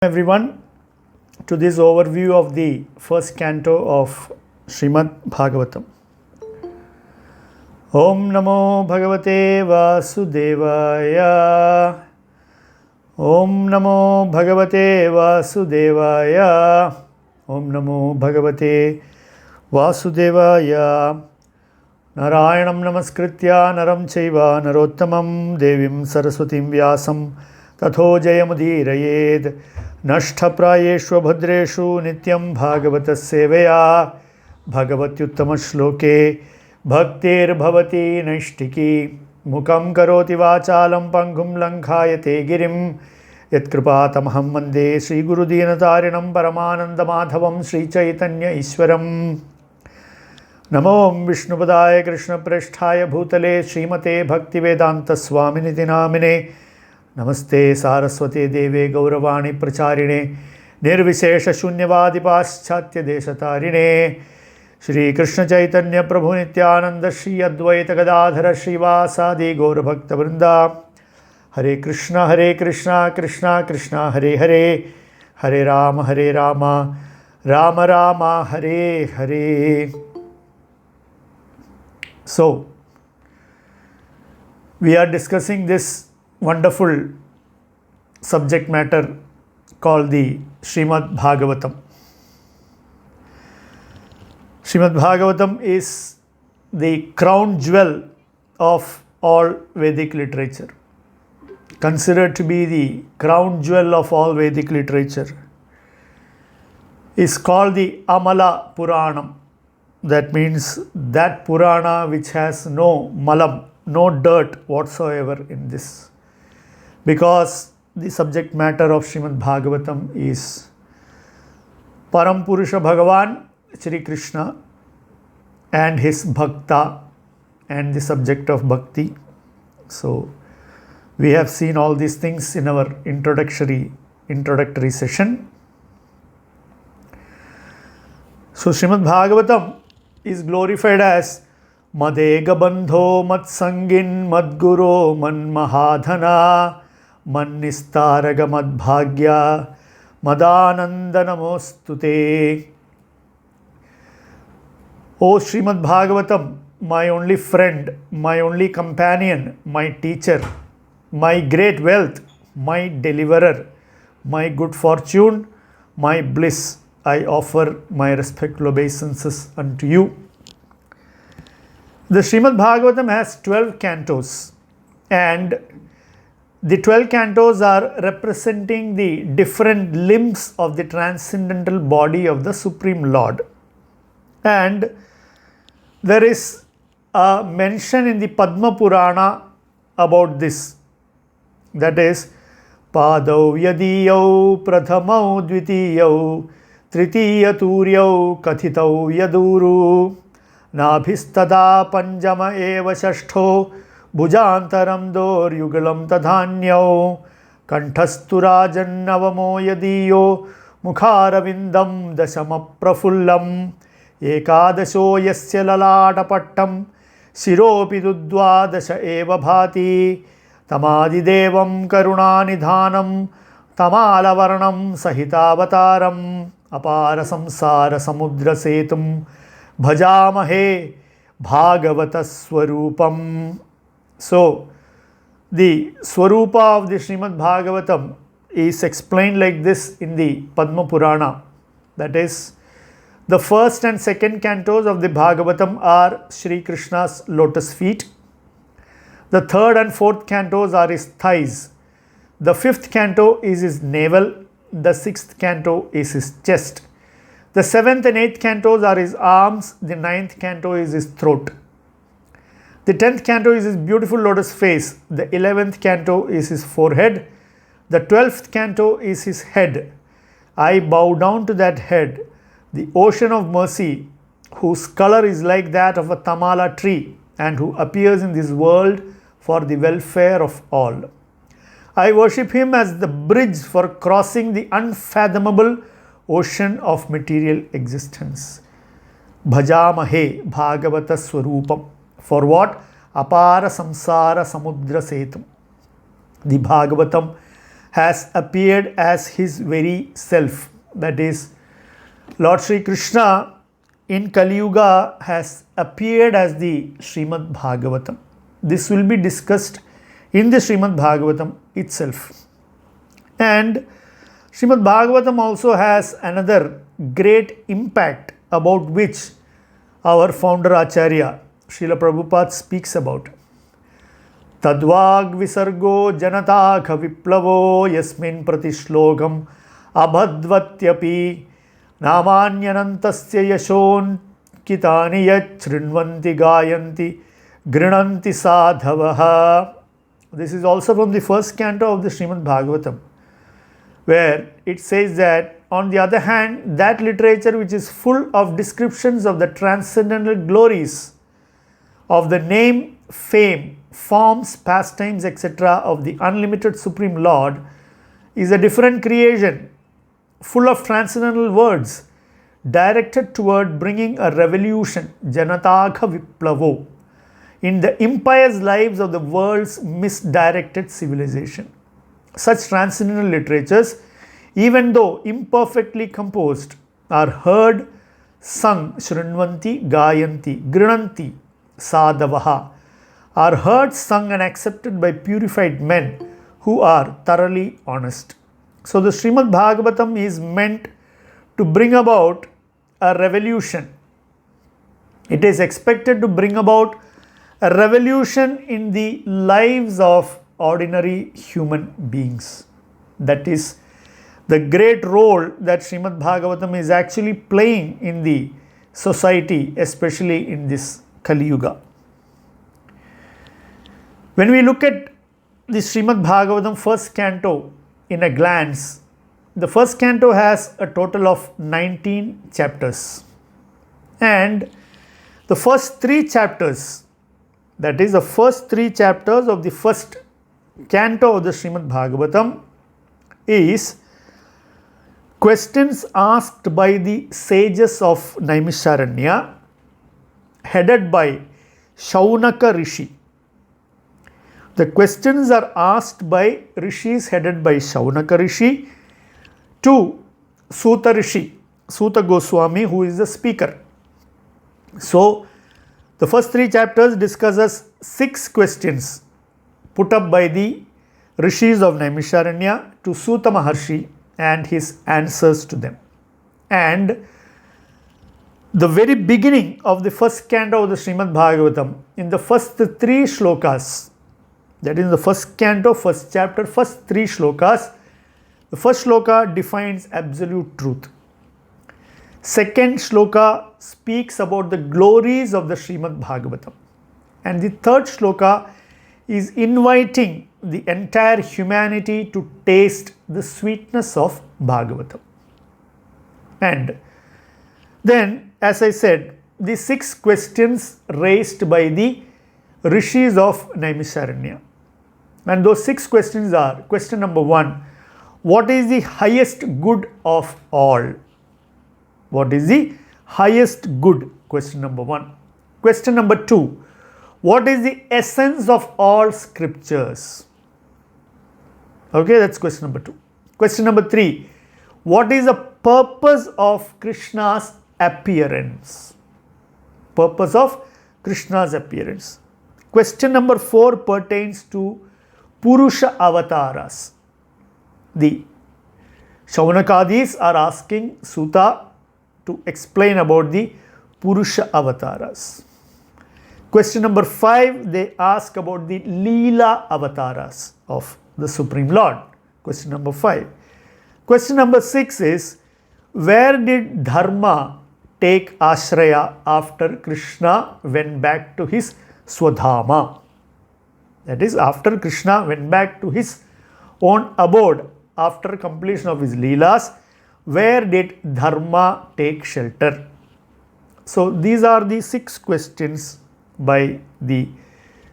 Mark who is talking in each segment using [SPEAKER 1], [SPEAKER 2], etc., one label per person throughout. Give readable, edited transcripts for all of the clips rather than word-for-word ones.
[SPEAKER 1] Everyone to this overview of the first canto of Srimad Bhagavatam. Om Namo Bhagavate Vasudevaya. Om Namo Bhagavate Vasudevaya. Om Namo Bhagavate Vasudevaya. Narayanam Namaskritya Naram Chaiva Narottamam Devim Saraswatim Vyasam Tatho Jayamudhirayed Nashtaprayeshu Bhadreshu Nityam Bhagavata Sevaya Bhagavatyuttama Shloke Bhaktir Bhavati Naishtiki Mukam Karoti Vachalam Pangum Lankhayate Girim Yatkripatamaham Vande Sri Guru Dinatarinam Paramananda Madhavam Sri Chaitanya Ishwaram Namo Vishnupadaya Krishna Prasthaya Bhutale Srimate Bhaktivedanta Swaminiti Namine Namaste Saraswate Deve Gauravani Pracharine Nirvishesha Shunyavadi Paschatya Deshatarine Shri Krishna Chaitanya Prabhu Nityananda Shri Advaita Gadadhara Srivasadi Gaura Bhakta Vrinda Hare Krishna Krishna Krishna Hare Hare Hare Rama Rama Rama Hare Hare. So, we are discussing this wonderful subject matter called the Srimad Bhagavatam. Srimad Bhagavatam is the crown jewel of all Vedic literature, considered to be the crown jewel of all Vedic literature. Is called the Amala Puranam. That means that Purana which has no malam, no dirt whatsoever in this. Because the subject matter of Srimad Bhagavatam is Param Purusha Bhagavan Shri Krishna and his Bhakta and the subject of Bhakti. So, we have seen all these things in our introductory session. So, Srimad Bhagavatam is glorified as Madega Bandho Matsangin Madguro Man Mahadhana Man Nistaraga Madbhagya Madananda Namostute. O Srimad Bhagavatam, my only friend, my only companion, my teacher, my great wealth, my deliverer, my good fortune, my bliss, I offer my respectful obeisances unto you. The Srimad Bhagavatam has 12 cantos, and the 12 cantos are representing the different limbs of the transcendental body of the Supreme Lord. And there is a mention in the Padma Purana about this. That is, Padau Yadiyau Prathamau Dvitiyau Tritiya Turyau Kathitau Yaduru Nabhistada Panjama Eva Shashtho Bhujantaram Dor Yugalam Tadhanyau Kanthasturajan Navamo Yadiyo Mukharavindam Dashama Prafullam Ekadasho Yasya Lalatapattam Siropi Dudvadasha Eva Bhati Tamadidevam Karunanidhanam Tamalavarnam Sahitavataram Apara Samsara Samudra Setum Bhajamahe Bhagavata Swarupam. So, the Swarupa of the Srimad Bhagavatam is explained like this in the Padma Purana. That is, the first and second cantos of the Bhagavatam are Sri Krishna's lotus feet. The third and fourth cantos are his thighs. The fifth canto is his navel. The sixth canto is his chest. The seventh and eighth cantos are his arms. The ninth canto is his throat. The 10th canto is his beautiful lotus face. The 11th canto is his forehead. The 12th canto is his head. I bow down to that head, the ocean of mercy, whose color is like that of a tamala tree and who appears in this world for the welfare of all. I worship him as the bridge for crossing the unfathomable ocean of material existence. Bhajamahe Bhagavata Swarupam. For what? Apara Samsara Samudra Setum. The Bhagavatam has appeared as his very self. That is, Lord Sri Krishna in Kali Yuga has appeared as the Srimad Bhagavatam. This will be discussed in the Srimad Bhagavatam itself. And Srimad Bhagavatam also has another great impact about which our founder Acharya Srila Prabhupada speaks about. Tadvag visargo janata viplavo yasmin pratishlokam abhadvatyapi namanyanantasya yashon kitani yat shrinvanti gayanti grinanti sadhavaha. This is also from the first canto of the Srimad Bhagavatam, where it says that, on the other hand, that literature which is full of descriptions of the transcendental glories of the name, fame, forms, pastimes, etc. of the unlimited Supreme Lord is a different creation, full of transcendental words, directed toward bringing a revolution, Janatagha Viplavo, in the impious lives of the world's misdirected civilization. Such transcendental literatures, even though imperfectly composed, are heard, sung, shrinvanti, gayanti, grinanti, sadhavaha, are heard, sung and accepted by purified men who are thoroughly honest. So the Srimad Bhagavatam is meant to bring about a revolution. It is expected to bring about a revolution in the lives of ordinary human beings. That is the great role that Srimad Bhagavatam is actually playing in the society, especially in this Kali Yuga. When we look at the Srimad Bhagavatam first canto in a glance, the first canto has a total of 19 chapters. And the first 3 chapters, that is the first 3 chapters of the first canto of the Srimad Bhagavatam, is questions asked by the sages of Naimisharanya, headed by Shaunaka Rishi. The questions are asked by rishis headed by Shaunaka Rishi to Suta Rishi, Suta Goswami, who is the speaker. So, the first 3 chapters discusses 6 questions put up by the rishis of Naimisharanya to Suta Maharshi and his answers to them. And the very beginning of the first canto of the Srimad Bhagavatam, in the first 3 shlokas, that is the first canto, first chapter, first 3 shlokas, the first shloka defines absolute truth. Second shloka speaks about the glories of the Srimad Bhagavatam. And the third shloka is inviting the entire humanity to taste the sweetness of Bhagavatam. And then, as I said, the 6 questions raised by the rishis of Naimisharanya. And those 6 questions are: question number 1, what is the highest good of all? What is the highest good? Question number 1. Question number 2, what is the essence of all scriptures? Okay, that's question number 2. Question number 3, what is the purpose of Krishna's appearance? Purpose of Krishna's appearance. Question number 4 pertains to Purusha avatars. The Shaunakadis are asking Suta to explain about the Purusha avatars. Question number 5, they ask about the Leela avatars of the Supreme Lord. Question number 5. Question number 6 is, where did Dharma take Ashraya after Krishna went back to his Swadhama? That is, after Krishna went back to his own abode after completion of his Leelas, where did Dharma take shelter? So, these are the 6 questions by the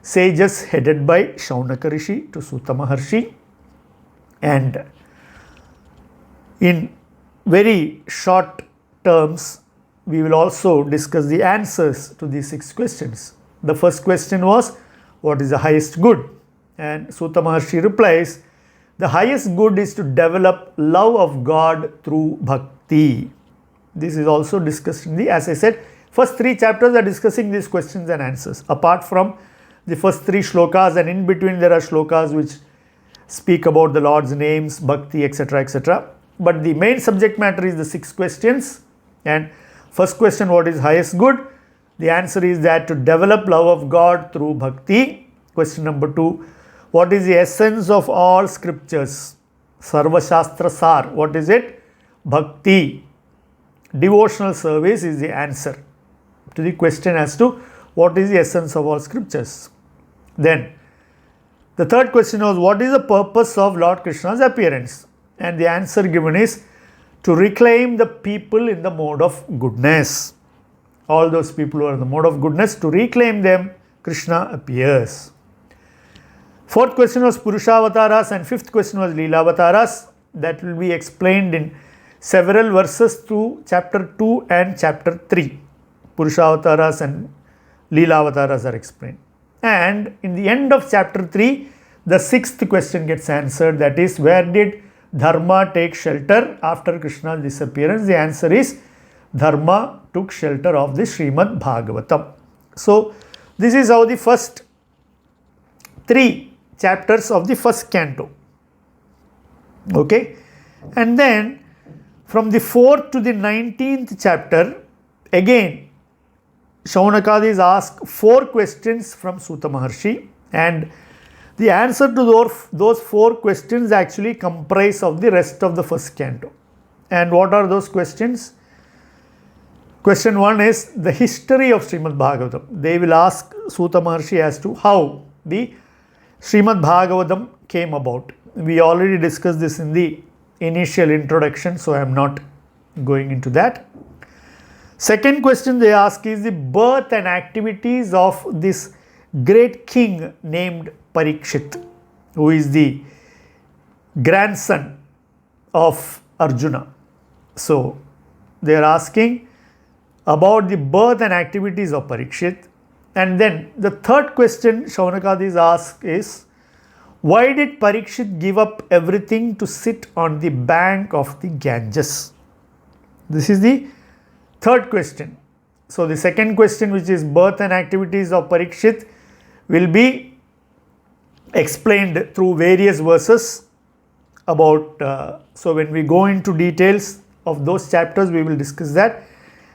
[SPEAKER 1] sages headed by Shaunaka Rishi to Suta Maharshi. And in very short terms, we will also discuss the answers to these 6 questions. The first question was, what is the highest good? And Suta Maharshi replies, The highest good is to develop love of God through bhakti. This is also discussed in the, as I said, first 3 chapters are discussing these questions and answers. Apart from the first 3 shlokas, and in between there are shlokas which speak about the Lord's names, bhakti, etc., etc. But the main subject matter is the 6 questions. And first question, what is highest good? The answer is that to develop love of God through bhakti. Question number 2, what is the essence of all scriptures? Sarva Shastra Sar. What is it? Bhakti. Devotional service is the answer to the question as to what is the essence of all scriptures. Then the third question was, what is the purpose of Lord Krishna's appearance? And the answer given is to reclaim the people in the mode of goodness. All those people who are in the mode of goodness, to reclaim them, Krishna appears. Fourth question was Purushavasaras, and fifth question was Leelavataras. That will be explained in several verses through chapter 2 and chapter 3. Purushavasaras and Leelavataras are explained. And in the end of chapter 3, the 6th question gets answered, that is, where did Dharma take shelter after Krishna's disappearance? The answer is Dharma took shelter of the Srimad Bhagavatam. So this is how the first 3 chapters of the first canto. Okay, and then from the 4th to the 19th chapter, again Shaunakadi is asked 4 questions from Suta Maharshi, and the answer to those 4 questions actually comprise of the rest of the first canto. And what are those questions? Question 1 is the history of Srimad Bhagavatam. They will ask Suta Maharshi as to how the Srimad Bhagavatam came about. We already discussed this in the initial introduction, so I am not going into that. Second question they ask is the birth and activities of this great king named Parikshit, who is the grandson of Arjuna. So they are asking about the birth and activities of Parikshit. And then the third question Shaunakadi asks is, why did Parikshit give up everything to sit on the bank of the Ganges? This is the third question. So the second question, which is birth and activities of Parikshit, will be explained through various verses about, so when we go into details of those chapters, we will discuss that.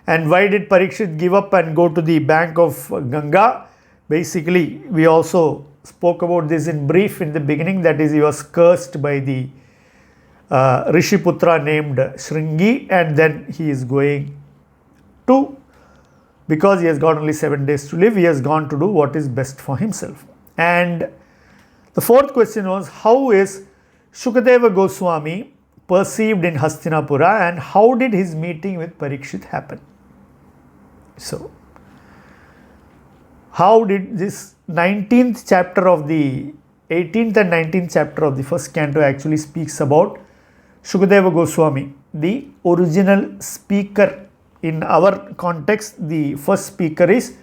[SPEAKER 1] And why did Parikshit give up and go to the bank of Ganga? Basically, we also spoke about this in brief in the beginning, that is, he was cursed by the Rishiputra named Shringi, and then he is going to, because he has got only 7 days to live, he has gone to do what is best for himself. And the fourth question was, how is Shukadeva Goswami perceived in Hastinapura, and how did his meeting with Parikshit happen? So, how did this 19th chapter of the 18th and 19th chapter of the first canto actually speaks about Shukadeva Goswami, the original speaker. In our context, the first speaker is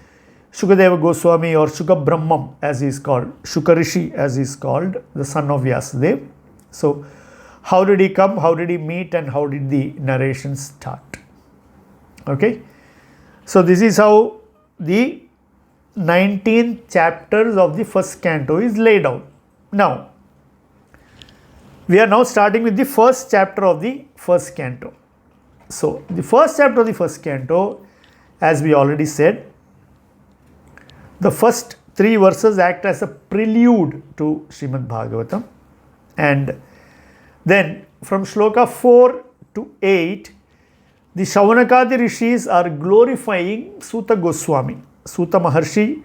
[SPEAKER 1] Shukadeva Goswami, or Shuka Brahmam as he is called, Shukarishi as he is called, the son of Vyasadeva. So, how did he come, how did he meet, and how did the narration start? Okay. So, this is how the 19 chapters of the first canto is laid out. Now, we are now starting with the first chapter of the first canto. So, the first chapter of the first canto, as we already said, the first 3 verses act as a prelude to Srimad Bhagavatam, and then from shloka 4 to 8, the Shaunakadi Rishis are glorifying Suta Goswami, Suta Maharshi,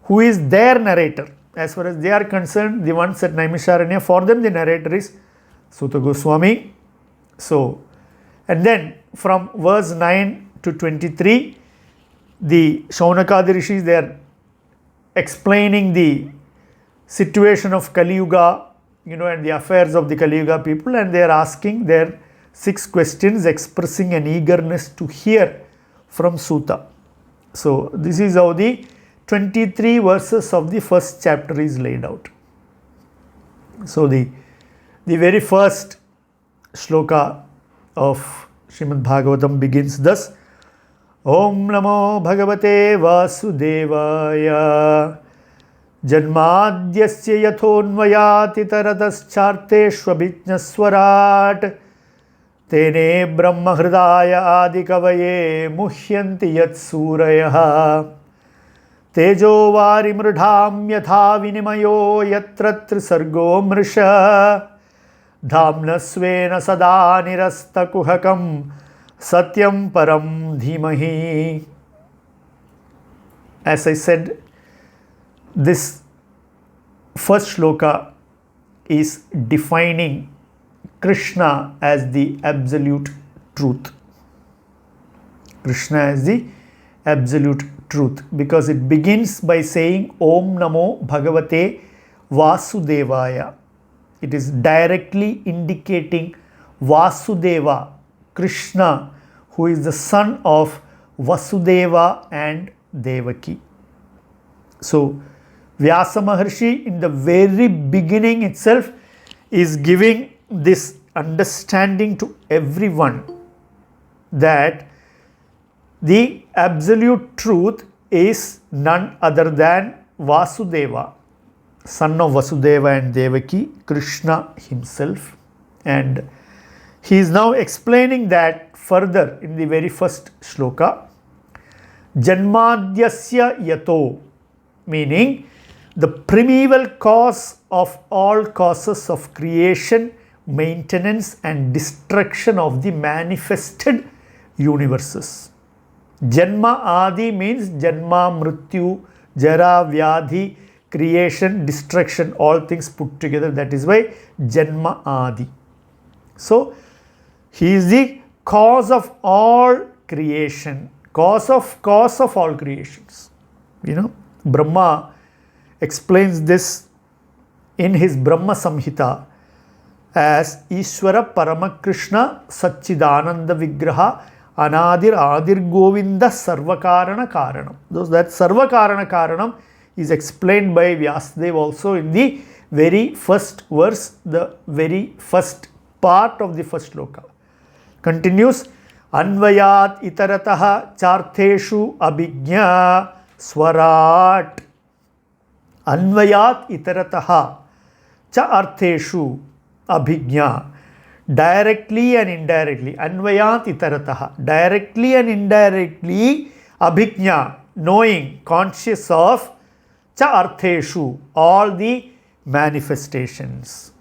[SPEAKER 1] who is their narrator. As far as they are concerned, the ones at Naimisharanya, for them the narrator is Suta Goswami. So, and then from verse 9 to 23, the Shaunakadi Rishis, they are explaining the situation of Kali Yuga, and the affairs of the Kali Yuga people, and they are asking their 6 questions, expressing an eagerness to hear from Suta. So, this is how the 23 verses of the first chapter is laid out. So, the The very first shloka of Srimad Bhagavatam begins thus: Om Namo Bhagavate Vasudevaya Janmadyasya yathonvayati tarataschaarteshvabhijnaswarat Tene Brahma Hridaya Adikavaye Muhyanti Yat Surayah Tejo Varimrudham Yatha Vinimayo Yatra Trisargo Mrisha Dhamna Svena Sada Nirasta Kuhakam Satyam Param Dhimahi. As I said, this first shloka is defining Krishna as the absolute truth. Krishna as the absolute truth, because it begins by saying Om Namo Bhagavate Vasudevaya. It is directly indicating Vasudeva, Krishna, who is the son of Vasudeva and Devaki. So, Vyasa Maharshi in the very beginning itself is giving this understanding to everyone that the absolute truth is none other than Vasudeva, son of Vasudeva and Devaki, Krishna himself. And he is now explaining that further in the very first shloka. Janmadyasya yato, meaning the primeval cause of all causes of creation, maintenance and destruction of the manifested universes. Janma Adi means Janma, Mrityu, Jara, Vyadhi, creation, destruction, all things put together. That is why Janma Adi. So, he is the cause of all creation, cause of all creations. Brahma explains this in his Brahma Samhita as Ishvara Paramakrishna Satchidananda Vigraha Anadir Adir Govinda Sarvakarana Karanam. That Sarvakarana Karanam is explained by Vyasadeva also in the very first verse, the very first part of the first shloka. Continues, Anvayat Itarataha Chartheshu Abhignya Swarat. Anvayat Itarataha Cha Artheshu Abhignya. Directly and indirectly. Anvayat Itarataha. Directly and indirectly. Abhignya. Knowing, conscious of. Cha Artheshu. All the manifestations.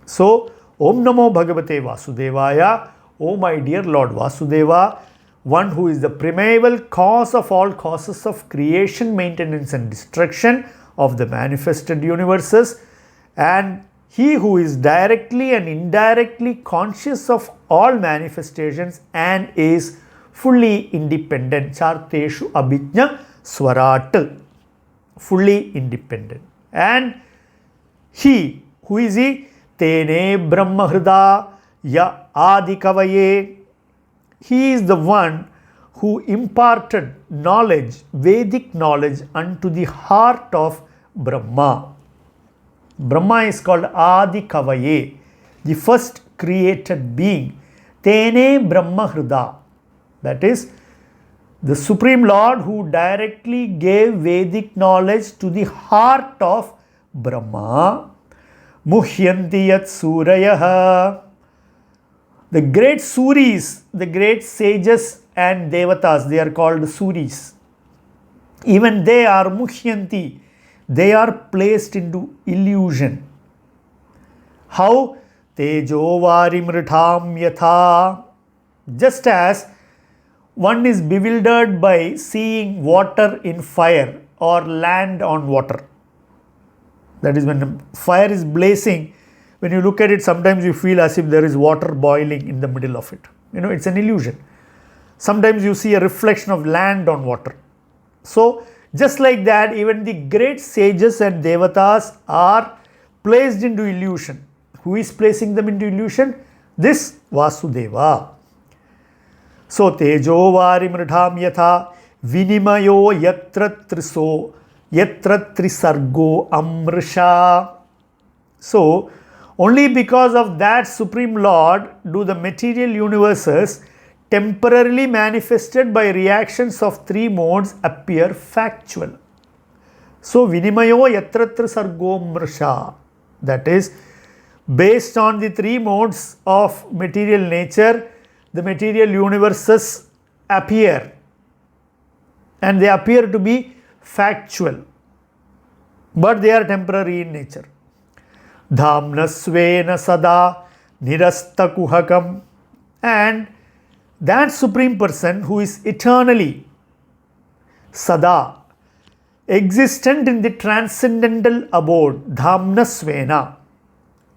[SPEAKER 1] So, Om Namo Bhagavate Vasudevaya. O my dear Lord Vasudeva, one who is the primeval cause of all causes of creation, maintenance and destruction of the manifested universes, and he who is directly and indirectly conscious of all manifestations and is fully independent. Charteshu Abhijna Swarat. Fully independent. And he, who is he? Tene Brahma Hrida Ya Adikavaye. He is the one who imparted knowledge, Vedic knowledge, unto the heart of Brahma. Brahma is called Adikavaye, the first created being. Tene Brahma Hrida. That is, the Supreme Lord who directly gave Vedic knowledge to the heart of Brahma. Muhyanti Yat Surayah. The great Suris, the great sages and devatas, they are called Suris. Even they are Muhyanti. They are placed into illusion. How? Tejo Varimritham Yatha. Just as one is bewildered by seeing water in fire or land on water. That is, when fire is blazing, when you look at it, sometimes you feel as if there is water boiling in the middle of it. It's an illusion. Sometimes you see a reflection of land on water. So, just like that, even the great sages and devatas are placed into illusion. Who is placing them into illusion? This Vasudeva. So, Tejo Varimritham Yatha Vinimayo Yatra Triso Yatra Trisargo Amrisha. So, Only because of that Supreme Lord do the material universes temporarily manifested by reactions of three modes appear factual. So, Vinimayo Yatratra Sargo Mrsha, that is, based on the three modes of material nature, the material universes appear, and they appear to be factual, but they are temporary in nature. Dhamnasvena sada nirastakuhakam, and that Supreme Person who is eternally sada, existent in the transcendental abode, Dhamnasvena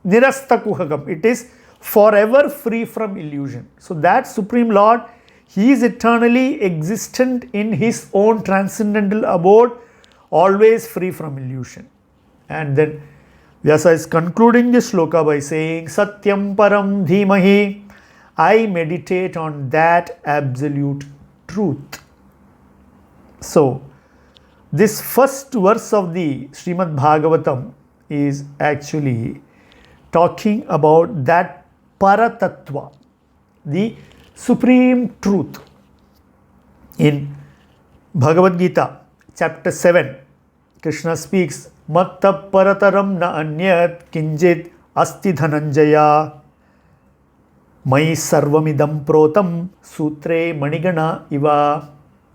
[SPEAKER 1] nirastakuhakam, it is forever free from illusion. So that Supreme Lord, He is eternally existent in His own transcendental abode, always free from illusion. And then Vyasa is concluding this shloka by saying, Satyam Param Dhimahi, I meditate on that absolute truth. So, this first verse of the Srimad Bhagavatam is actually talking about that Paratattva, the supreme truth. In Bhagavad Gita, chapter 7, Krishna speaks, Matta parataram na anyat kinjit asti dhananjaya mai sarvamidam protam sutre manigana iva.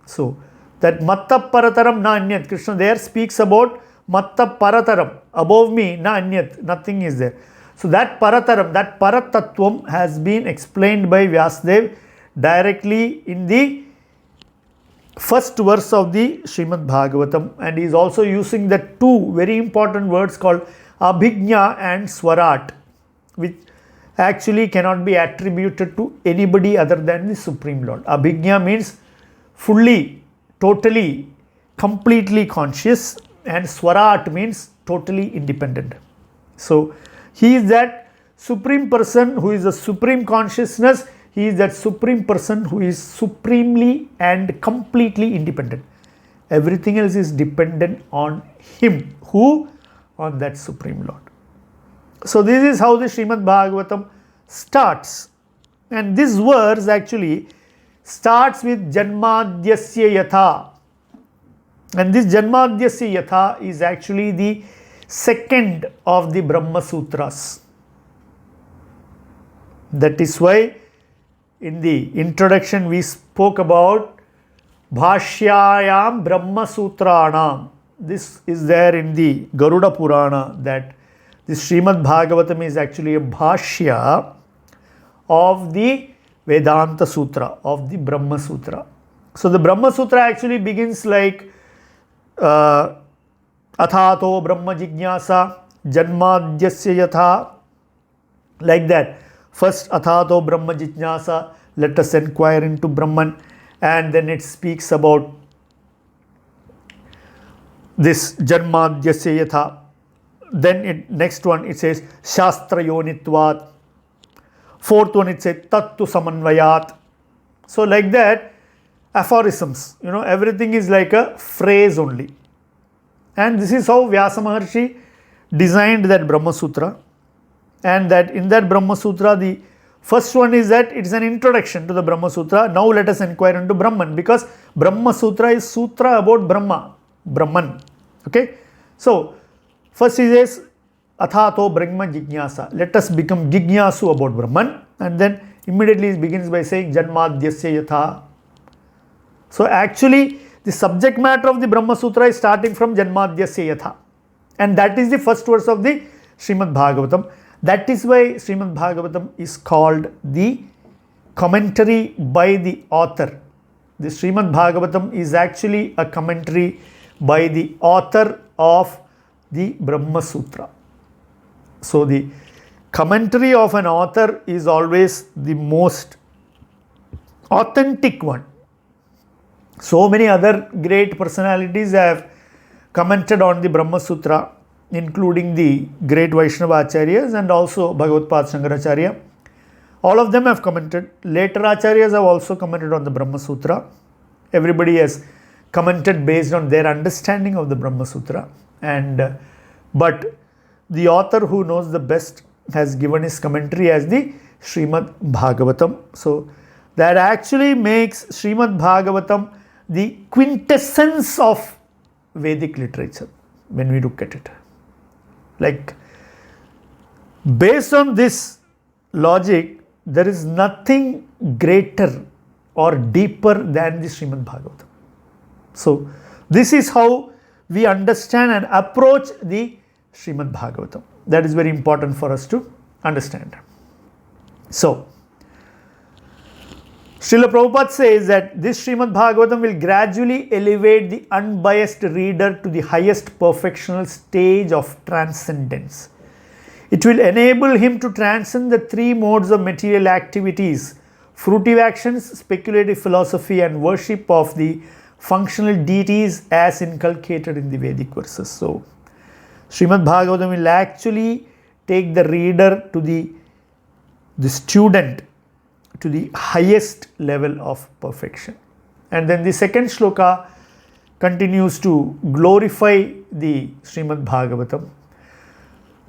[SPEAKER 1] So, that Matta parataram na anyat, Krishna there speaks about Matta parataram, above me na anyat, nothing is there. So, that parataram, that paratattvam has been explained by Vyasadeva directly in the first verse of the Srimad Bhagavatam, and he is also using the two very important words called Abhijna and Swarat, which actually cannot be attributed to anybody other than the Supreme Lord. Abhijna means fully, totally, completely conscious, and Swarat means totally independent. So, He is that Supreme Person who is the Supreme Consciousness. He is that Supreme Person who is supremely and completely independent. Everything else is dependent on Him. Who? On that Supreme Lord. So, this is how the Srimad Bhagavatam starts. And this verse actually starts with Janmadyasya Yatha. And this Janmadyasya Yatha is actually the second of the Brahma Sutras. That is why in the introduction we spoke about Bhashyayam Brahma Sutranam. This is there in the Garuda Purana, that this Srimad Bhagavatam is actually a Bhashya of the Vedanta Sutra, of the Brahma Sutra. So the Brahma Sutra actually begins like Athato Brahma Jignasa Janmadyasya Yatha, like that. First Athato Brahma Jignasa, let us inquire into Brahman, and then it speaks about this Janmadyasya Yatha. Then next one it says Shastra Yonitvat. Fourth one it says Tattu Samanvayat. So like that, aphorisms, everything is like a phrase only. And this is how Vyasa Maharshi designed that Brahma Sutra. And that in that Brahma Sutra, the first one is that it is an introduction to the Brahma Sutra. Now let us inquire into Brahman, because Brahma Sutra is sutra about Brahman. Okay. So, first he says, Athato Brahma Jignasa. Let us become Jignasu about Brahman. And then immediately he begins by saying Janmadyasya Yatha. So, actually, the subject matter of the Brahma Sutra is starting from Janmadyasya Yatha. And that is the first verse of the Srimad Bhagavatam. That is why Srimad Bhagavatam is called the commentary by the author. The Srimad Bhagavatam is actually a commentary by the author of the Brahma Sutra. So, the commentary of an author is always the most authentic one. So many other great personalities have commented on the Brahma Sutra, including the great Vaishnava Acharyas and also Bhagavad Shankaracharya. All of them have commented. Later Acharyas have also commented on the Brahma Sutra. Everybody has commented based on their understanding of the Brahma Sutra. But the author who knows the best has given his commentary as the Srimad Bhagavatam. So that actually makes Srimad Bhagavatam the quintessence of Vedic literature when we look at it. Like, based on this logic, there is nothing greater or deeper than the Srimad Bhagavatam. So this is how we understand and approach the Srimad Bhagavatam. That is very important for us to understand. So, Srila Prabhupada says that this Srimad Bhagavatam will gradually elevate the unbiased reader to the highest perfectional stage of transcendence. It will enable him to transcend the three modes of material activities: fruitive actions, speculative philosophy, and worship of the functional deities as inculcated in the Vedic verses. So, Srimad Bhagavatam will actually take the reader to the student to the highest level of perfection. And then the second shloka continues to glorify the Srimad Bhagavatam.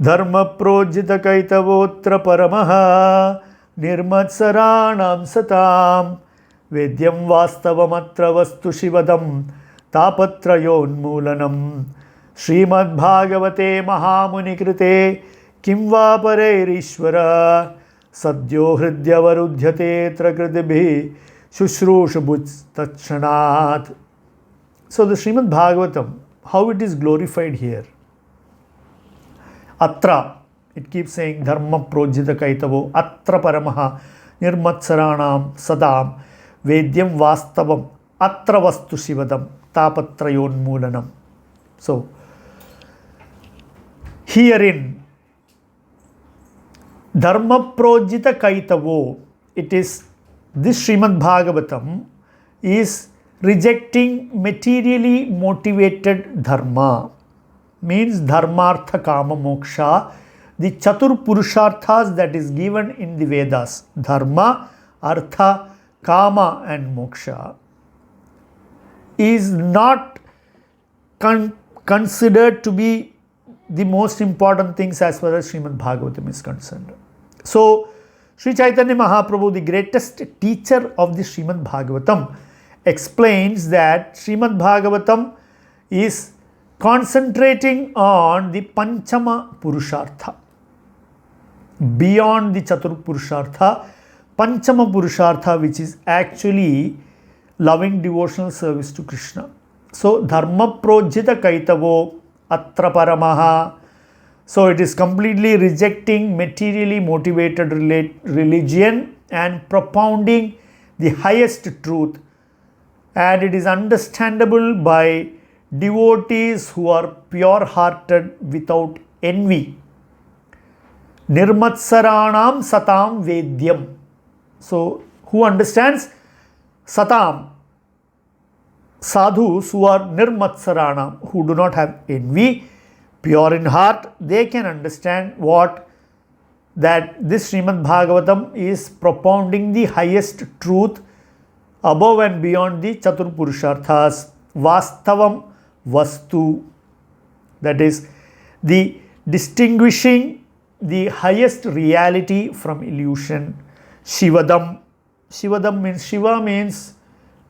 [SPEAKER 1] Dharma projita kaitavotra paramaha nirmatsaranam satam vedyam vastavamatra vastu shivadam tapatrayonmulanam Srimad Bhagavate Mahamuni Krite kim va pareirishvara sadyo hridyavarudhyate trakrtibhi shushrushabhuj tatshanat. So the Srimad Bhagavatam, how it is glorified here. Atra, it keeps saying dharma projita kaitavo atra paramaha nirmatsaranam sadam vedyam vastavam atra vastu shivadam tapatrayonmulanam. So herein dharma projita kaitavo, it is this Srimad Bhagavatam is rejecting materially motivated dharma, means dharmartha kama moksha, the chatur purusharthas that is given in the Vedas, dharma, artha, kama and moksha, is not considered to be the most important things as far as Srimad Bhagavatam is concerned. So, Sri Chaitanya Mahaprabhu, the greatest teacher of the Srimad Bhagavatam, explains that Srimad Bhagavatam is concentrating on the Panchama Purushartha. Beyond the Chatur Purushartha, Panchama Purushartha, which is actually loving devotional service to Krishna. So, Dharma Projita Kaitavo Atra Paramaha. So, it is completely rejecting materially motivated religion and propounding the highest truth, and it is understandable by devotees who are pure-hearted without envy. Nirmatsaranam satam vedyam. So, who understands? Satam, sadhus who are nirmatsaranam, who do not have envy, pure in heart, they can understand what that this Srimad Bhagavatam is propounding the highest truth above and beyond the Chatur Purusharthas, Vastavam Vastu, that is the distinguishing the highest reality from illusion. Shivadam, Shivadam means, Shiva means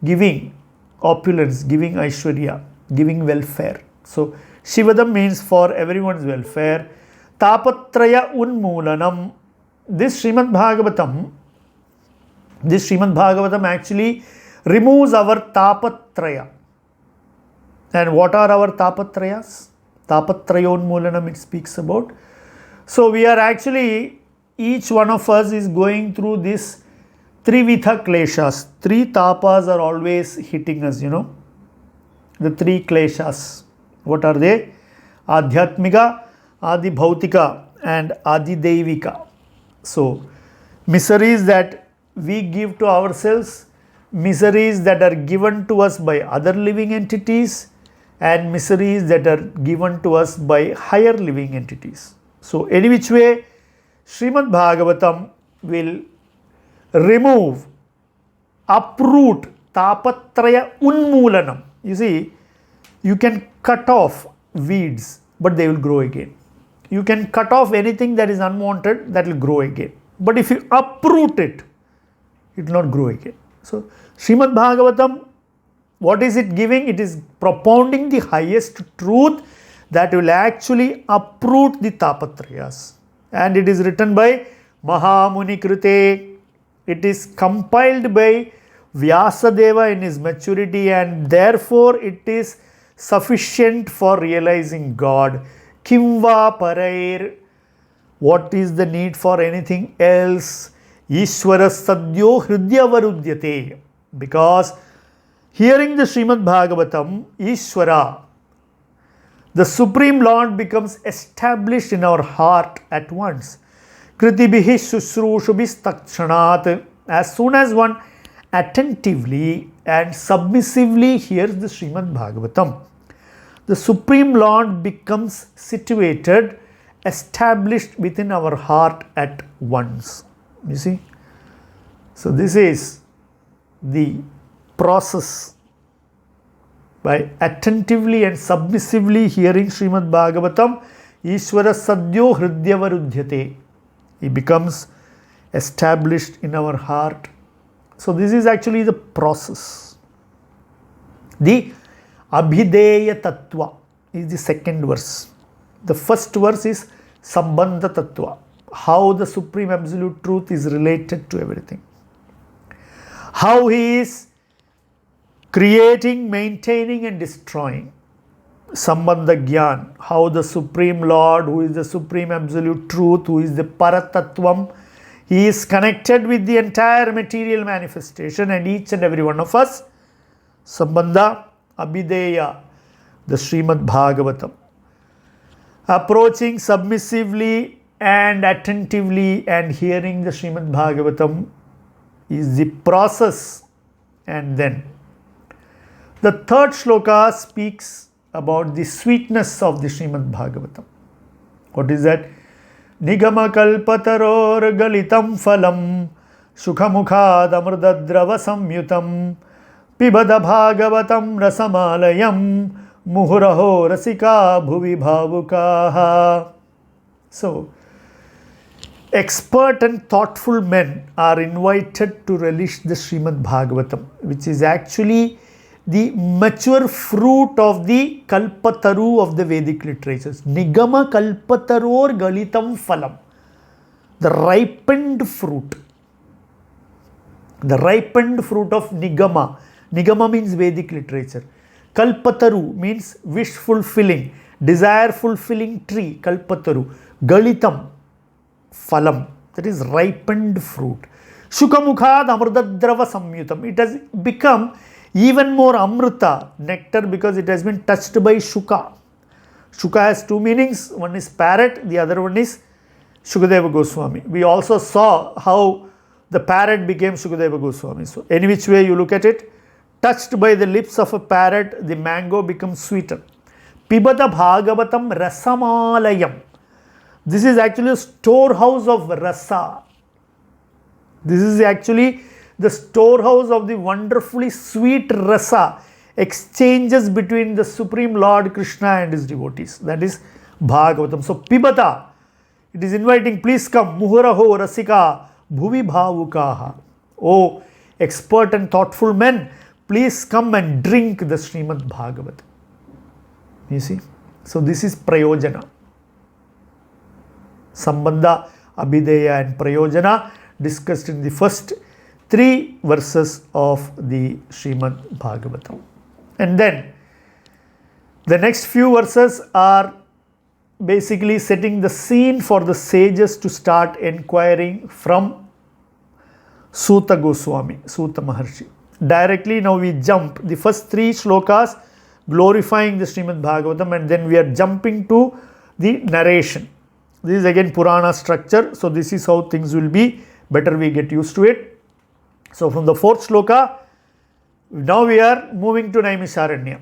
[SPEAKER 1] giving opulence, giving Aishwarya, giving welfare. So, Shivadam means for everyone's welfare. Tapatraya Unmulanam. This Srimad Bhagavatam actually removes our Tapatraya. And what are our Tapatrayas? Tapatrayonmulanam it speaks about. So we are actually, each one of us is going through this Trivitha Kleshas. Three tapas are always hitting us, The three Kleshas. What are they? Adhyatmika, Adi Bhautika and Adi Devika. So, miseries that we give to ourselves, miseries that are given to us by other living entities, and miseries that are given to us by higher living entities. So, any which way, Srimad Bhagavatam will remove, uproot Tapatraya Unmulanam. You see, you can cut off weeds, but they will grow again. you can cut off anything that is unwanted, that will grow again. But if you uproot it, it will not grow again. So Srimad Bhagavatam, what is it giving? It is propounding the highest truth that will actually uproot the tapatrayas. And it is written by Mahamuni Krite. It is compiled by Vyasadeva in his maturity, and therefore it is sufficient for realizing God. Kimva parair. What is the need for anything else? Ishvara sadyo hridyavarudyate. Because hearing the Srimad Bhagavatam, Ishvara, the Supreme Lord, becomes established in our heart at once. Kritibhihi shushrushabhis takshanat. As soon as one attentively and submissively hears the Srimad Bhagavatam, the Supreme Lord becomes situated, established within our heart at once. You see? So this is the process. By attentively and submissively hearing Srimad Bhagavatam, Ishvara sadyo hridyavarudyate. He becomes established in our heart. So this is actually the process. The Abhideya Tattva is the second verse. The first verse is Sambandha Tattva, how the Supreme Absolute Truth is related to everything. How he is creating, maintaining and destroying. Sambandha Gyan, how the Supreme Lord, who is the Supreme Absolute Truth, who is the Paratattvam, he is connected with the entire material manifestation and each and every one of us. Sambandha, Abhideya, the Srimad Bhagavatam. Approaching submissively and attentively and hearing the Srimad Bhagavatam is the process. And then the third shloka speaks about the sweetness of the Srimad Bhagavatam. What is that? Nigama kalpataror galitam phalam sukhamukhad amrdadrava samyutam pibada bhagavatam rasamalayam muhuraho rasika bhuvi bhavukaha. So, expert and thoughtful men are invited to relish the Srimad Bhagavatam, which is actually the mature fruit of the Kalpataru of the Vedic literatures. Nigama Kalpataror Galitam Phalam. The ripened fruit. The ripened fruit of Nigama. Nigama means Vedic literature. Kalpataru means wish fulfilling, desire fulfilling tree. Kalpataru. Galitam Phalam. That is ripened fruit. Shukamukhad amrdadrava samyutam. It has become even more amrita, nectar, because it has been touched by Shuka. Shuka has two meanings. One is parrot, the other one is Shukadeva Goswami. We also saw how the parrot became Shukadeva Goswami. So, any which way you look at it, touched by the lips of a parrot, the mango becomes sweeter. Pibata Bhagavatam Rasamalayam. This is actually a storehouse of rasa. This is actually the storehouse of the wonderfully sweet rasa exchanges between the Supreme Lord Krishna and his devotees. That is Bhagavatam. So, Pibata, it is inviting, please come, Muhuraho Rasika Bhuvi Bhavukaha. Oh, expert and thoughtful men, please come and drink the Srimad Bhagavatam. You see? So, this is Prayojana. Sambandha, Abhideya and Prayojana discussed in the first 3 verses of the Srimad Bhagavatam. And then the next few verses are basically setting the scene for the sages to start inquiring from Suta Goswami, Suta Maharshi. Directly now we jump the first 3 shlokas glorifying the Srimad Bhagavatam, and then we are jumping to the narration. This is again Purana structure, so this is how things will be. Better we get used to it. So from the 4th shloka, now we are moving to Naimisharanya.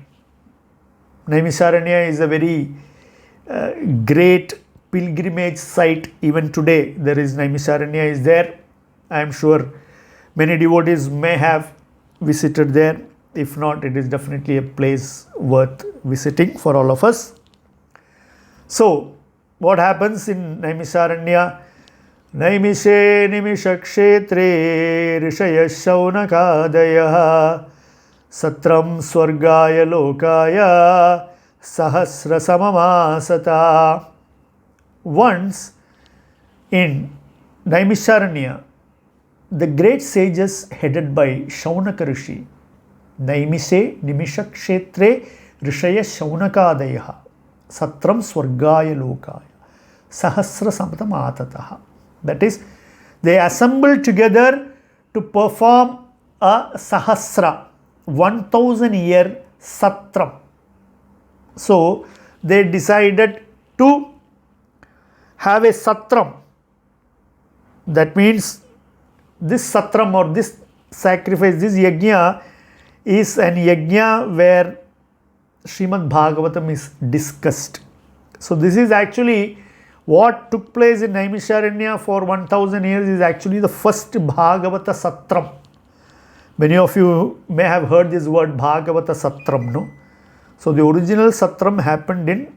[SPEAKER 1] Naimisharanya is a very great pilgrimage site. Even today there is Naimisharanya is there. I am sure many devotees may have visited there. If not, it is definitely a place worth visiting for all of us. So what happens in Naimisharanya? Naimishe nimishakshetre rishaya shaunakadaya satram swargaya lokaya sahasra samamasata. Once in Naimisharanya, the great sages headed by Shaunaka Rishi, Naimise nimishakshetre rishaya shaunakadaya satram swargaya lokaya sahasra samamatataha. That is, they assembled together to perform a sahasra, 1000-year satram. So they decided to have a satram. That means this satram or this sacrifice, this yajna is an yajna where Srimad Bhagavatam is discussed. So this is actually what took place in Naimisharanya for 1000 years, is actually the first Bhagavata Satram. Many of you may have heard this word Bhagavata Satram, no? So the original Satram happened in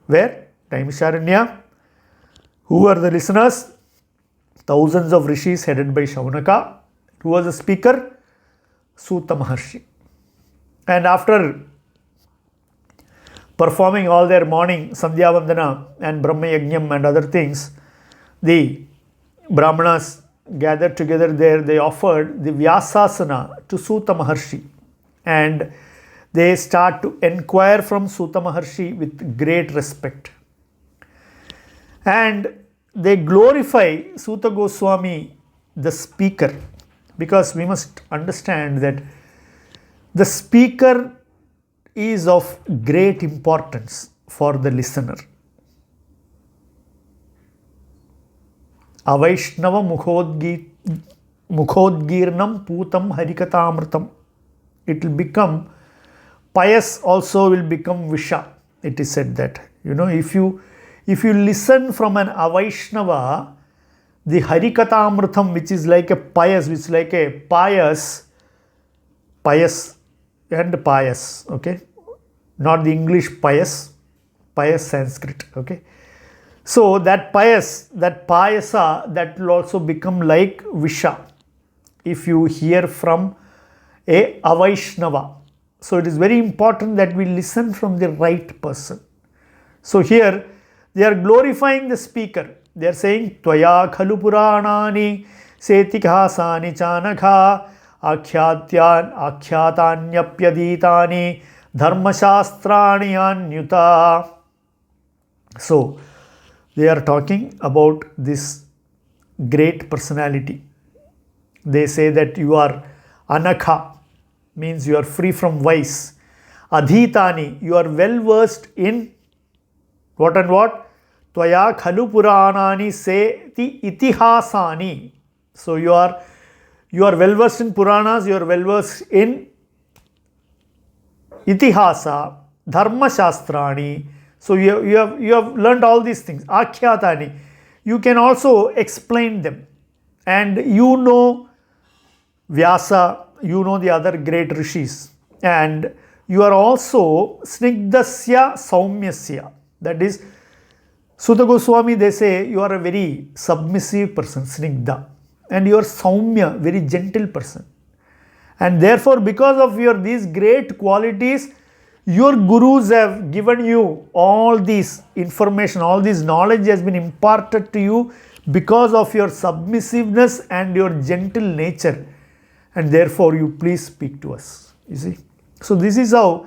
[SPEAKER 1] where? Naimisharanya. Who were the listeners? Thousands of rishis headed by Shaunaka. Who was the speaker? Suta Maharshi. And after performing all their morning Sandhya Vandana and Brahma Yajnam and other things, the Brahmanas gathered together there. They offered the Vyasasana to Suta Maharshi, and they start to inquire from Suta Maharshi with great respect. And they glorify Suta Goswami, the speaker, because we must understand that the speaker is of great importance for the listener. Avaishnava mukhodgirnam putam harikatamritam. It will become pious, also will become visha. It is said that, if you listen from an Avaishnava, the Harikatamritam, which is like a pious, okay, not the English pious Sanskrit, okay. So that payasa, that will also become like visha if you hear from a Avaishnava. So it is very important that we listen from the right person. So here they are glorifying the speaker. They are saying, Tvaya khalu puranani setikasani chanakha akhyatanyapyaditani dharmashastrani anyuta. So they are talking about this great personality. They say that you are anakha, means you are free from vice. Adhitani, you are well versed in what and what? Tvaya khalu puranani seti itihasani. So you are well versed in Puranas, you are well versed in itihasa, dharma shastrani. So you have learned all these things. Akhyatani, you can also explain them. And you know Vyasa, you know the other great rishis. And you are also snigdasya saumyasya. That is, Suta Goswami, they say you are a very submissive person, snigdha. And you are saumya, very gentle person. And therefore, because of these great qualities, your gurus have given you all this information, all this knowledge has been imparted to you because of your submissiveness and your gentle nature. And therefore, you please speak to us. You see. So this is how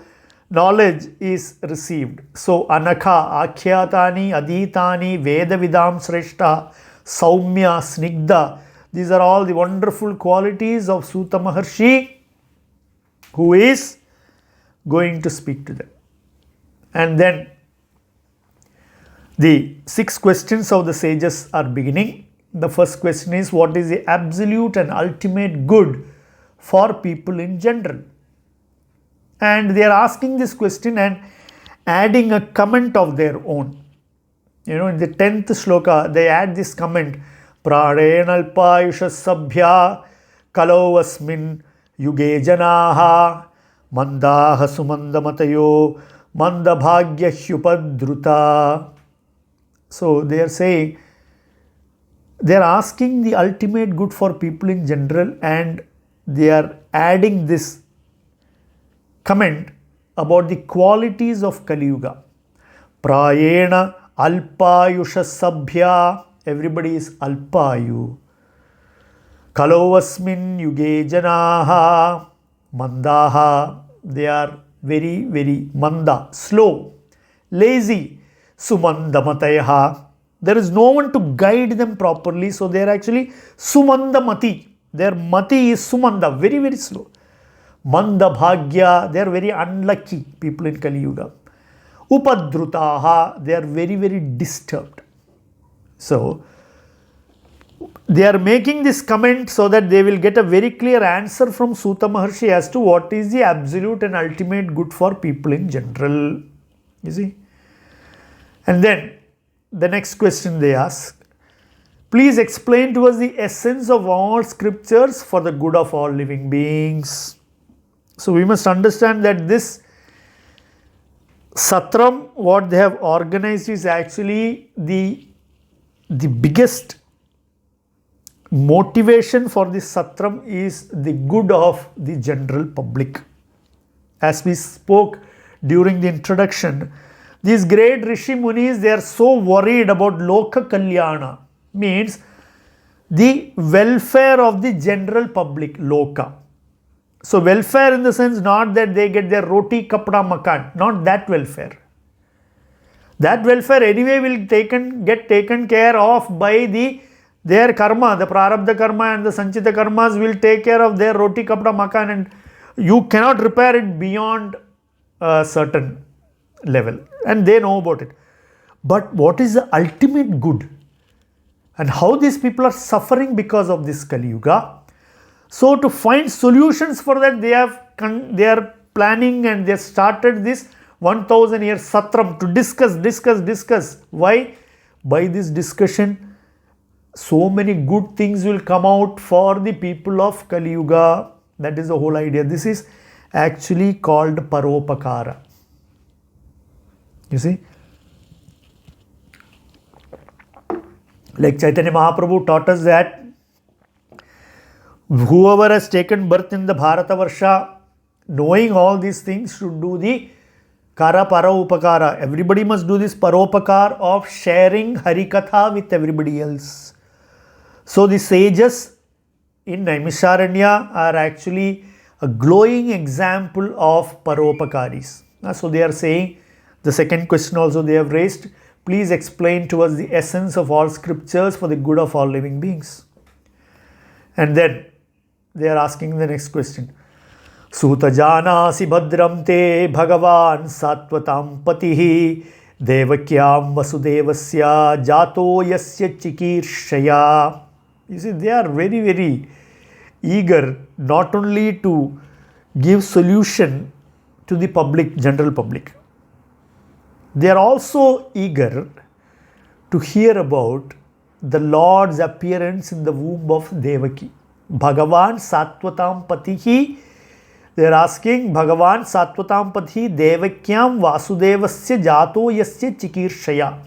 [SPEAKER 1] knowledge is received. So anakha, akhyatani, adhitani, vedavidam sreshta, saumya, snigdha. These are all the wonderful qualities of Suta Maharshi, who is going to speak to them. And then the 6 questions of the sages are beginning. The first question is, what is the absolute and ultimate good for people in general? And they are asking this question and adding a comment of their own. In the 10th shloka, they add this comment, Prarenalpayusha sabhya kalau asmin yuge janaha mandaha sumandamatayo mandabhagya hyupadruta. So they are saying, they are asking the ultimate good for people in general, and they are adding this comment about the qualities of Kali Yuga. Prayena alpayusha sabhya, everybody is alpayu. Kalovasmin yuge janaha mandaha, they are very manda, slow, lazy. Sumandamatayaha, there is no one to guide them properly, so they are actually sumandamati. Their mati is sumanda, very slow. Manda bhagya, they are very unlucky people in Kali Yuga. Upadrutaha, they are very disturbed. So they are making this comment so that they will get a very clear answer from Suta Maharshi as to what is the absolute and ultimate good for people in general. You see? And then the next question they ask, please explain to us the essence of all scriptures for the good of all living beings. So we must understand that this Satram, what they have organized, is actually the biggest motivation for this Satram is the good of the general public. As we spoke during the introduction, these great Rishi Munis, they are so worried about Loka Kalyana, means the welfare of the general public, Loka. So welfare in the sense not that they get their roti, kapda, makan, not that welfare. That welfare anyway will get taken care of by their karma, the prarabdha karma and the sanchita karmas will take care of their roti, kapda, makan, and you cannot repair it beyond a certain level, and they know about it. But what is the ultimate good and how these people are suffering because of this Kali Yuga? So to find solutions for that, they are planning, and they started this 1000 year Satram to discuss. Why? By this discussion, so many good things will come out for the people of Kali Yuga. That is the whole idea. This is actually called Paropakara. You see? Like Chaitanya Mahaprabhu taught us that whoever has taken birth in the Bharatavarsha, knowing all these things, should do the Kara Para Upakara. Everybody must do this Paropakar of sharing Harikatha with everybody else. So the sages in Naimisharanya are actually a glowing example of Paropakaris. So they are saying, the second question also they have raised, please explain to us the essence of all scriptures for the good of all living beings. And then they are asking the next question. Suta janasi bhadram te bhagavan satvatam patihi devakyam vasudevasya jato yasya chikirshaya. You see, they are very eager not only to give solution to the public, general public. They are also eager to hear about the Lord's appearance in the womb of Devaki. Bhagavan Satvatam Patihi. They are asking, Bhagavan Satvatam Patihi Devakyam Vasudevasya Jato Yasya Chikirshaya.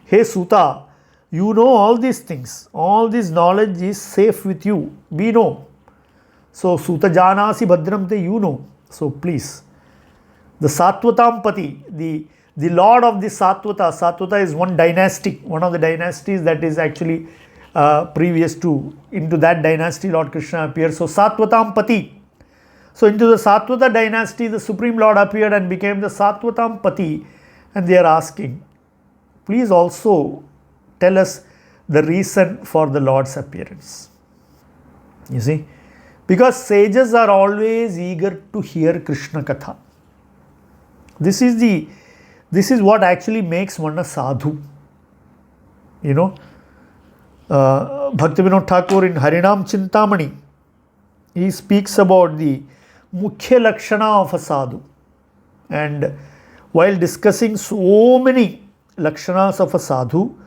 [SPEAKER 1] Hey Suta, you know all these things. All this knowledge is safe with you. We know. So Suta Janasi Bhadram Te, you know. So please, the Satvatam Pati, the Lord of the Satvata. Satvata is one of the dynasties that is actually previous to, into that dynasty Lord Krishna appeared. So Satvatam Pati. So into the Satvata dynasty, the Supreme Lord appeared and became the Satvatam Pati. And they are asking, please also tell us the reason for the Lord's appearance. You see, because sages are always eager to hear Krishna Katha. This is what actually makes one a sadhu. You know, Bhaktivinoda Thakur in Harinam Chintamani, he speaks about the Mukhya Lakshana of a sadhu. And while discussing so many Lakshanas of a sadhu,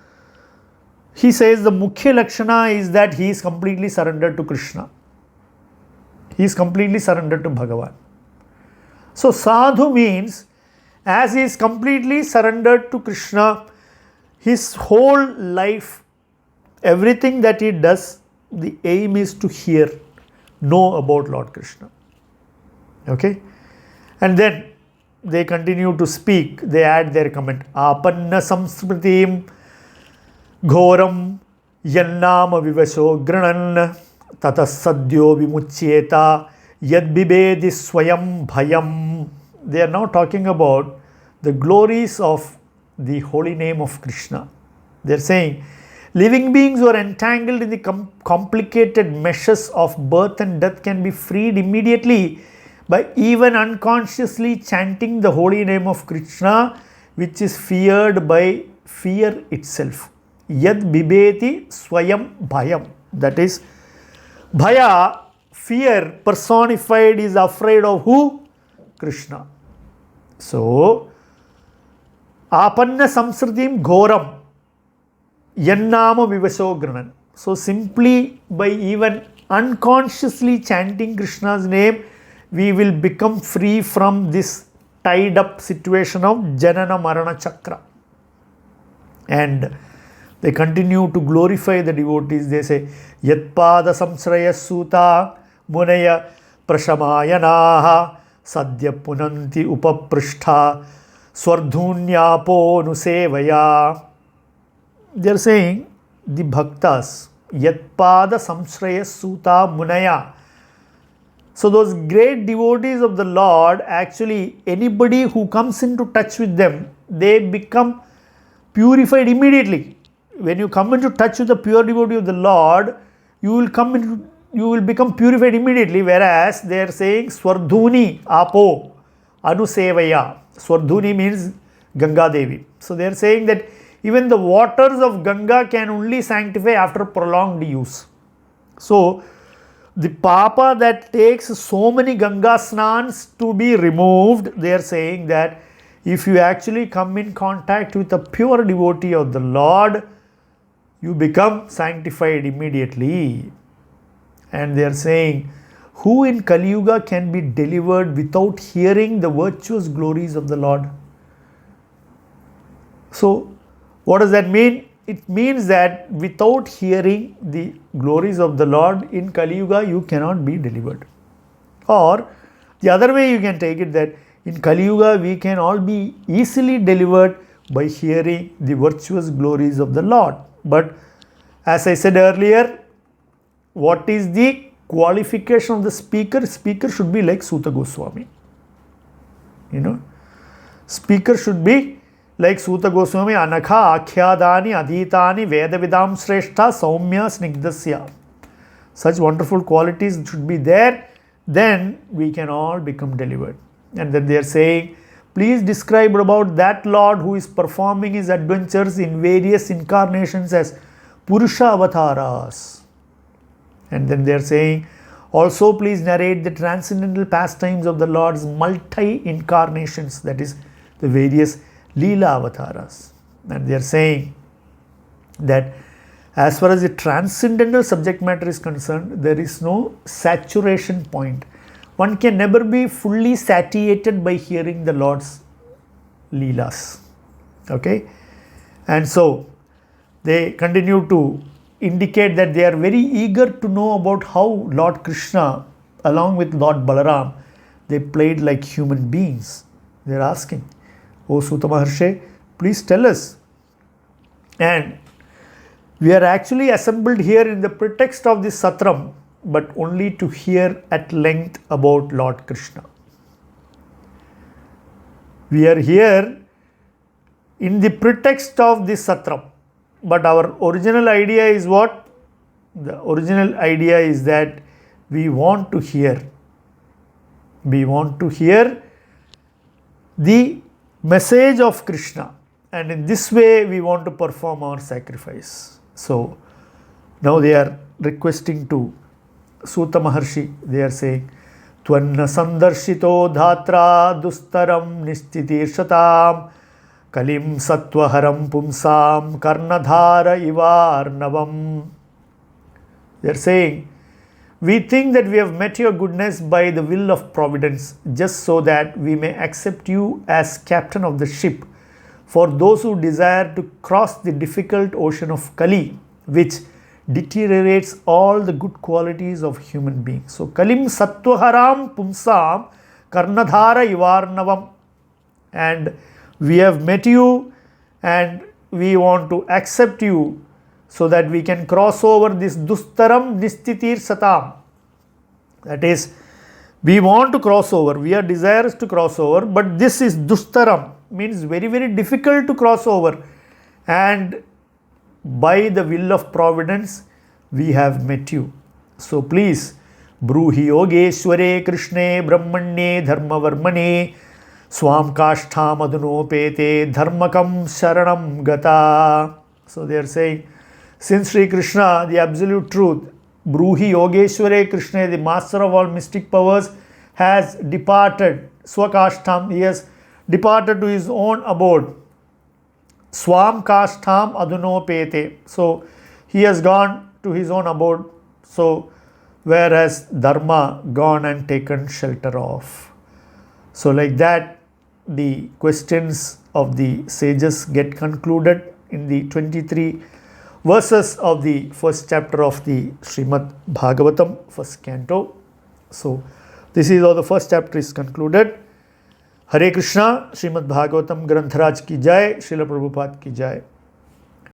[SPEAKER 1] he says the Mukhya Lakshana is that he is completely surrendered to Krishna. He is completely surrendered to Bhagavan. So sadhu means, as he is completely surrendered to Krishna, His whole life, everything that he does, the aim is to know about Lord Krishna. Okay? And then they continue to speak. They add their comment. Apanna samsmritim ghoram yannama vivasho granan tatas sadyo vimuchyeta yad bibedi swayam bhayam. They are now talking about the glories of the holy name of Krishna. They are saying, living beings who are entangled in the complicated meshes of birth and death can be freed immediately by even unconsciously chanting the holy name of Krishna, which is feared by fear itself. Yad bibeti swayam bhayam. That is, bhaya, fear personified, is afraid of who? Krishna. So, apanna samsritim ghoram yannama vivasho granan. So, simply by even unconsciously chanting Krishna's name, we will become free from this tied up situation of Janana Marana Chakra. And they continue to glorify the devotees. They say, Yatpada Samsraya Suta Munaya Prashamayanaha Sadhya Punanti Upaprishta Swardhunyapo Nusevaya. They are saying, the bhaktas, Yatpada Samsraya Suta Munaya. So those great devotees of the Lord, actually anybody who comes into touch with them, they become purified immediately. When you come into touch with the pure devotee of the Lord, you will become purified immediately. Whereas they are saying Swardhuni Apo Anusevaya. Swardhuni means Ganga Devi. So they are saying that even the waters of Ganga can only sanctify after prolonged use. So the papa that takes so many Ganga snans to be removed, they are saying that if you actually come in contact with a pure devotee of the Lord, you become sanctified immediately. And they are saying, who in Kali Yuga can be delivered without hearing the virtuous glories of the Lord? So, what does that mean? It means that without hearing the glories of the Lord in Kali Yuga, you cannot be delivered. Or the other way you can take it, that in Kali Yuga, we can all be easily delivered by hearing the virtuous glories of the Lord. But as I said earlier, what is the qualification of the speaker? Speaker should be like Suta Goswami. Speaker should be like Suta Goswami, Anakha Akhyadani Adhitani Vedavidam Shrestha Saumya Snigdasya. Such wonderful qualities should be there, then we can all become delivered. And then they are saying, please describe about that Lord who is performing his adventures in various incarnations as Purusha Avataras. And then they are saying, also please narrate the transcendental pastimes of the Lord's multi-incarnations, that is, the various Leela Avataras. And they are saying that as far as the transcendental subject matter is concerned, there is no saturation point. One can never be fully satiated by hearing the Lord's Leelas. Okay? And so they continue to indicate that they are very eager to know about how Lord Krishna, along with Lord Balaram, they played like human beings. They are asking, O Suta Maharshe, please tell us. And we are actually assembled here in the pretext of this satram, but only to hear at length about Lord Krishna. We are here in the pretext of this satram, but our original idea is what? The original idea is that we want to hear. We want to hear the message of Krishna, and in this way we want to perform our sacrifice. So now they are requesting to Suta Maharshi, they are saying, Tvanna sandarshito dhatra dustaram nishtitirshatam kalim sattvaharam pumsam karnadhara ivarnavam. They are saying, we think that we have met your goodness by the will of providence, just so that we may accept you as captain of the ship, for those who desire to cross the difficult ocean of Kali, which deteriorates all the good qualities of human beings. So, Kalim Sattvaharam Pumsam Karnadhara Ivarnavam. And we have met you and we want to accept you so that we can cross over this Dustaram Nistitir Satam. That is, we want to cross over, we are desirous to cross over, but this is Dustaram, means very, very difficult to cross over. And by the will of Providence, we have met you. So please, Bruhi Yogeshware Krishne Brahmanye Dharmavarmane Swam Kashtham Adunopete Dharmakam Sharanam Gata. So they are saying, since Sri Krishna, the absolute truth, Bruhi Yogeshware Krishna, the master of all mystic powers, has departed, Swakashtham, he has departed to his own abode. Swam Kashtham Adunopete. So he has gone to his own abode. So whereas Dharma gone and taken shelter of. So like that, the questions of the sages get concluded in the 23 verses of the first chapter of the Srimad Bhagavatam, first canto. So this is how the first chapter is concluded. Hare Krishna, Srimad Bhagavatam Grantharaj ki jai, Srila Prabhupada ki jai.